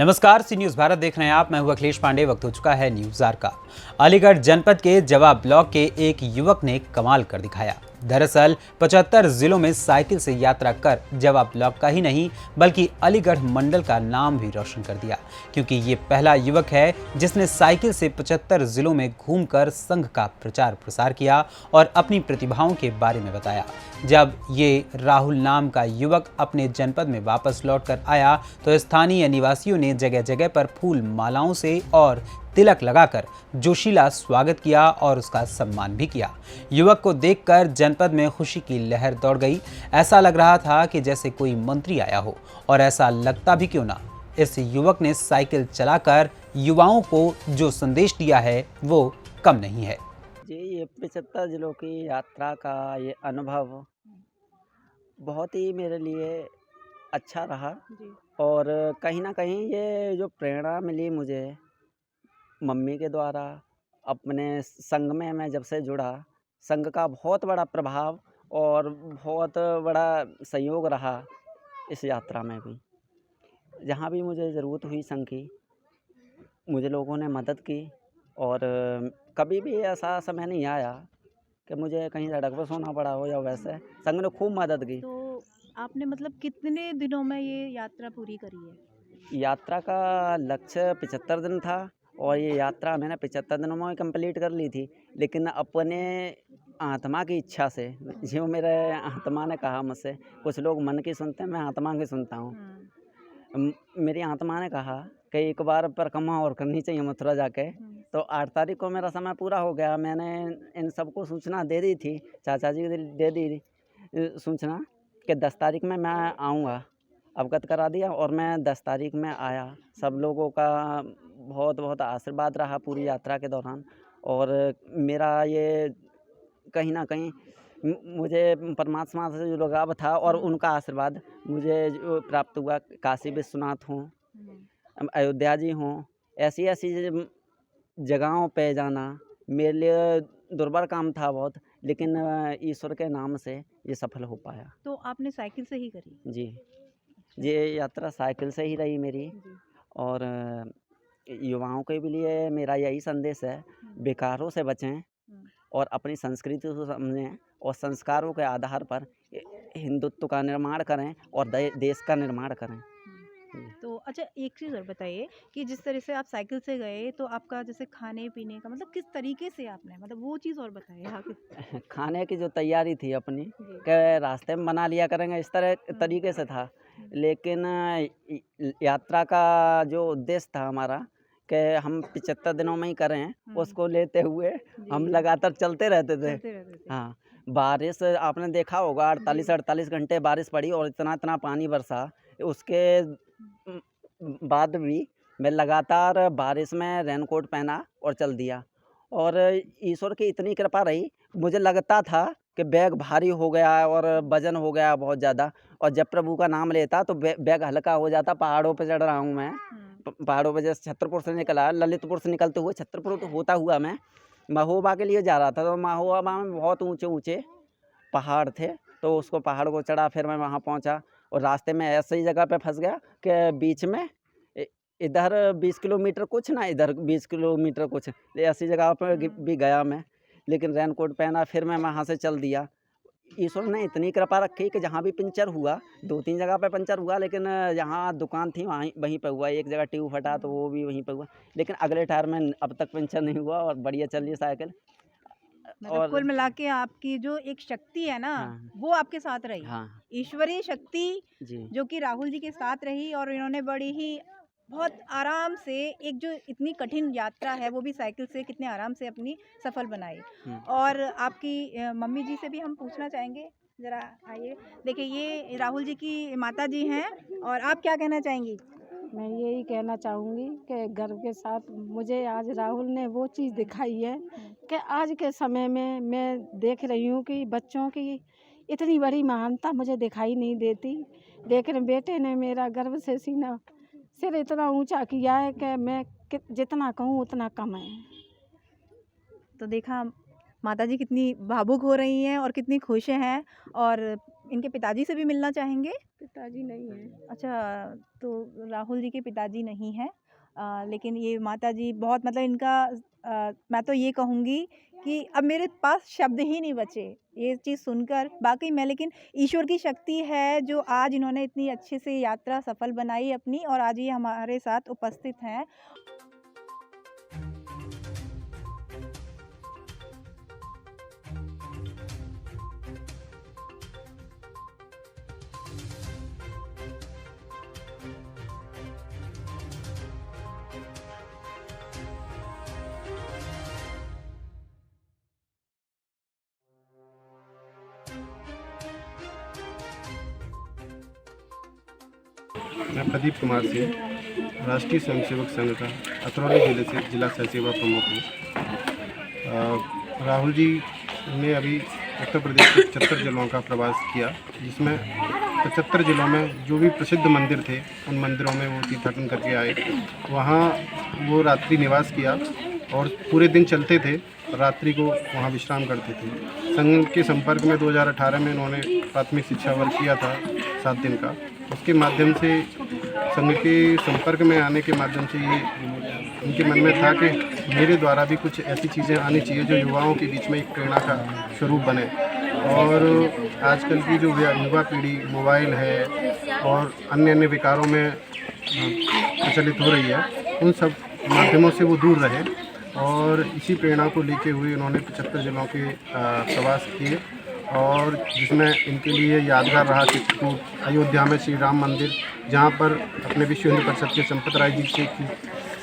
नमस्कार, सी न्यूज़ भारत देख रहे हैं आप। मैं हूं अखिलेश पांडे। वक्त हो चुका है न्यूज़ आर का। अलीगढ़ जनपद के जवा ब्लॉक के एक युवक ने कमाल कर दिखाया। दरअसल 75 जिलों में साइकिल से यात्रा कर जवा ब्लॉक का ही नहीं बल्कि अलीगढ़ मंडल का नाम भी रोशन कर दिया, क्योंकि ये पहला युवक है जिसने साइकिल से 75 जिलों में घूमकर संघ का प्रचार प्रसार किया और अपनी प्रतिभाओं के बारे में बताया। जब ये राहुल नाम का युवक अपने जनपद में वापस लौटकर आया तो स्थानीय निवासियों ने जगह जगह पर फूल मालाओं से और तिलक लगाकर जोशीला स्वागत किया और उसका सम्मान भी किया। युवक को देखकर जनपद में खुशी की लहर दौड़ गई। ऐसा लग रहा था कि जैसे कोई मंत्री आया हो, और ऐसा लगता भी क्यों ना, इस युवक ने साइकिल चलाकर युवाओं को जो संदेश दिया है वो कम नहीं है। जी, ये 75 जिलों की यात्रा का ये अनुभव बहुत ही मेरे लिए अच्छा रहा। और कहीं न कहीं ये जो प्रेरणा मिली मुझे मम्मी के द्वारा, अपने संघ में मैं जब से जुड़ा, संघ का बहुत बड़ा प्रभाव और बहुत बड़ा सहयोग रहा इस यात्रा में भी। जहाँ भी मुझे ज़रूरत हुई संघ की, मुझे लोगों ने मदद की। और कभी भी ऐसा समय नहीं आया कि मुझे कहीं सड़क पर सोना पड़ा हो या वैसे। संघ ने खूब मदद की। तो आपने मतलब कितने दिनों में ये यात्रा पूरी करी है? यात्रा का लक्ष्य 75 दिन था और ये यात्रा मैंने 75 दिनों में कंप्लीट कर ली थी। लेकिन अपने आत्मा की इच्छा से, जो मेरे आत्मा ने कहा मुझसे, कुछ लोग मन की सुनते हैं, मैं आत्मा की सुनता हूँ। मेरी आत्मा ने कहा कि एक बार परिक्रमा और करनी चाहिए मथुरा जाके। तो 8 तारीख को मेरा समय पूरा हो गया। मैंने इन सबको सूचना दे दी थी, चाचा जी को दे दी थी सूचना कि 10 तारीख में मैं आऊँगा। अवगत करा दिया और मैं 10 तारीख में आया। सब लोगों का बहुत बहुत आशीर्वाद रहा पूरी यात्रा के दौरान। और मेरा ये कहीं न कहीं मुझे परमात्मा से जो लगाव था और उनका आशीर्वाद मुझे जो प्राप्त हुआ। काशी विश्वनाथ हों, अयोध्या जी हों, ऐसी-ऐसी जगहों पे जाना मेरे लिए दुर्बर काम था बहुत, लेकिन ईश्वर के नाम से ये सफल हो पाया। तो आपने साइकिल से ही करी? जी, ये यात्रा साइकिल से ही रही मेरी। जी। और युवाओं के भी लिए मेरा यही संदेश है, बेकारों से बचें और अपनी संस्कृति को समझें और संस्कारों के आधार पर हिंदुत्व का निर्माण करें और देश का निर्माण करें। तो अच्छा, एक चीज़ और बताइए कि जिस तरह से आप साइकिल से गए तो आपका जैसे खाने-पीने का मतलब किस तरीके से आपने, मतलब वो चीज़ और बताइए आगे? खाने की जो तैयारी थी अपनी जी। कि रास्ते में बना लिया करेंगे, इस तरह तरीके से था। लेकिन यात्रा का जो उद्देश्य था हमारा कि हम 75 दिनों में ही करें, उसको लेते हुए हम जी। लगातार चलते रहते थे। चलते रहते थे। हाँ, बारिश आपने देखा होगा, 48-48 घंटे बारिश पड़ी और इतना-इतना पानी बरसा। उसके बाद भी मैं लगातार बारिश में रेनकोट पहना और चल दिया। और ईश्वर की इतनी कृपा रही, मुझे लगता था कि बैग भारी हो गया है और वज़न हो गया बहुत ज़्यादा। और जब प्रभु का नाम लेता तो बैग हल्का हो जाता। पहाड़ों पे चढ़ रहा हूँ मैं। पहाड़ों पे जैसे छतरपुर से निकला, ललितपुर से निकलते हुए छतरपुर होता हुआ मैं महोबा के लिए जा रहा था। तो महोबा में बहुत ऊँचे-ऊँचे पहाड़ थे, तो उसको पहाड़ को चढ़ा, फिर मैं वहाँ पहुँचा। और रास्ते में ऐसी जगह पे फँस गया कि बीच में इधर 20 किलोमीटर कुछ ना, इधर 20 किलोमीटर कुछ, ऐसी जगह पे भी गया मैं। लेकिन रेनकोट पहना, फिर मैं वहाँ से चल दिया। ईश्वर ने इतनी कृपा रखी कि जहाँ भी पंचर हुआ, 2-3 जगह पे पंचर हुआ, लेकिन जहाँ दुकान थी वहीं पे हुआ। एक जगह ट्यूब फटा तो वो भी वहीं पे हुआ। लेकिन अगले टायर में अब तक पंचर नहीं हुआ और बढ़िया चल रही है साइकिल। मतलब और कुल मिला के आपकी जो एक शक्ति है ना, हाँ, वो आपके साथ रही। हाँ, ईश्वरीय शक्ति जी, जो कि राहुल जी के साथ रही, और इन्होंने बड़ी ही बहुत आराम से एक जो इतनी कठिन यात्रा है वो भी साइकिल से कितने आराम से अपनी सफल बनाई। हुँ। और आपकी मम्मी जी से भी हम पूछना चाहेंगे, ज़रा आइए। देखिए, ये राहुल जी की माता जी हैं, और आप क्या कहना चाहेंगी? मैं यही कहना चाहूँगी कि गर्व के साथ मुझे आज राहुल ने वो चीज़ दिखाई है कि आज के समय में मैं देख रही हूँ कि बच्चों की इतनी बड़ी महानता मुझे दिखाई नहीं देती, लेकिन बेटे ने मेरा गर्व से सीना सिर इतना ऊंचा किया है कि मैं जितना कहूँ उतना कम है। तो देखा माताजी कितनी भावुक हो रही हैं और कितनी खुश हैं। और इनके पिताजी से भी मिलना चाहेंगे? पिताजी नहीं है। अच्छा, तो राहुल जी के पिताजी नहीं हैं, लेकिन ये माताजी बहुत मतलब इनका मैं तो ये कहूँगी कि अब मेरे पास शब्द ही नहीं बचे ये चीज़ सुनकर वाक़ई में। लेकिन ईश्वर की शक्ति है जो आज इन्होंने इतनी अच्छे से यात्रा सफल बनाई अपनी और आज ये हमारे साथ उपस्थित हैं। मैं प्रदीप कुमार सिंह, राष्ट्रीय स्वयंसेवक संघ का अतरौली जिले से जिला सह सेवा प्रमुख हूँ। राहुल जी ने अभी उत्तर प्रदेश के 75 जिलों का प्रवास किया, जिसमें 75 जिलों में जो भी प्रसिद्ध मंदिर थे उन मंदिरों में वो तीर्थाटन करके आए। वहाँ वो रात्रि निवास किया और पूरे दिन चलते थे, रात्रि को वहाँ विश्राम करते थे। संघ के संपर्क में 2018 में इन्होंने प्राथमिक शिक्षा वर्ग किया था 7 दिन का। उसके माध्यम से संघ के संपर्क में आने के माध्यम से ये उनके मन में था कि मेरे द्वारा भी कुछ ऐसी चीज़ें आनी चाहिए जो युवाओं के बीच में एक प्रेरणा का स्वरूप बने। और आजकल की जो युवा पीढ़ी मोबाइल है और अन्य अन्य विकारों में प्रचलित हो रही है, उन सब माध्यमों से वो दूर रहे और इसी प्रेरणा को लेके हुए उन्होंने 75 जिलों के प्रवास किए और जिसमें इनके लिए यादगार रहा चित्रकूट, अयोध्या में श्री राम मंदिर, जहाँ पर अपने विश्व हिंदू परिषद के संपत राय जी से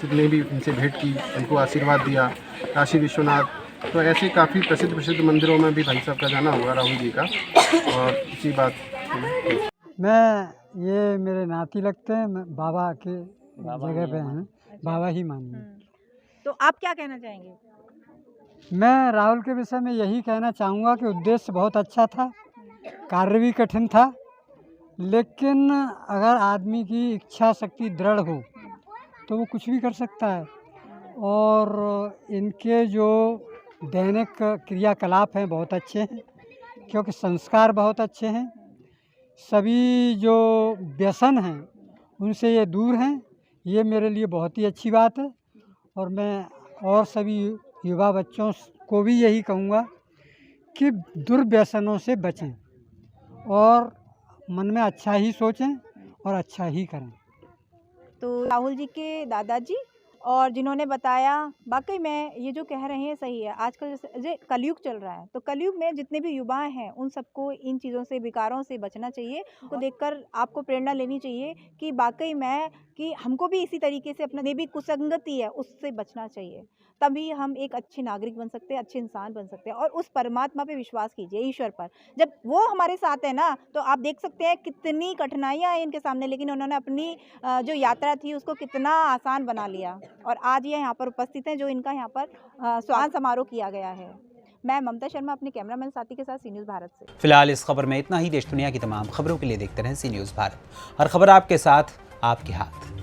ने भी इनसे भेंट की, उनको आशीर्वाद दिया, काशी विश्वनाथ। तो ऐसे काफ़ी प्रसिद्ध मंदिरों में भी भाई साहब का जाना हुआ राहुल जी का। और इसी बात ये मेरे नाती लगते हैं, मैं बाबा के जगह पे हैं, बाबा ही मानिए। तो आप क्या कहना चाहेंगे? मैं राहुल के विषय में यही कहना चाहूँगा कि उद्देश्य बहुत अच्छा था, कार्य भी कठिन था, लेकिन अगर आदमी की इच्छा शक्ति दृढ़ हो तो वो कुछ भी कर सकता है। और इनके जो दैनिक क्रियाकलाप हैं बहुत अच्छे हैं, क्योंकि संस्कार बहुत अच्छे हैं, सभी जो व्यसन हैं उनसे ये दूर हैं। ये मेरे लिए बहुत ही अच्छी बात है और मैं और सभी युवा बच्चों को भी यही कहूँगा कि दुर्व्यसनों से बचें और मन में अच्छा ही सोचें और अच्छा ही करें। तो राहुल जी के दादाजी और जिन्होंने बताया, वाकई में ये जो कह रहे हैं सही है। आजकल जैसे कलयुग चल रहा है, तो कलयुग में जितने भी युवा हैं उन सबको इन चीज़ों से, विकारों से बचना चाहिए। उनको देखकर आपको प्रेरणा लेनी चाहिए कि वाकई में कि हमको भी इसी तरीके से अपना भी कुसंगति है उससे बचना चाहिए, तभी हम एक अच्छे नागरिक बन सकते हैं, अच्छे इंसान बन सकते हैं। और उस परमात्मा पे विश्वास कीजिए, ईश्वर पर। जब वो हमारे साथ है ना, तो आप देख सकते हैं कितनी कठिनाइयाँ हैं इनके सामने, लेकिन उन्होंने अपनी जो यात्रा थी उसको कितना आसान बना लिया और आज ये यहाँ पर उपस्थित हैं, जो इनका यहाँ पर स्वागत समारोह किया गया है। मैं ममता शर्मा अपने कैमरामैन साथी के साथ सी न्यूज़ भारत से। फिलहाल इस खबर में इतना ही। देश दुनिया की तमाम खबरों के लिए देखते रहें सी न्यूज़ भारत। हर खबर आपके साथ, आपके हाथ।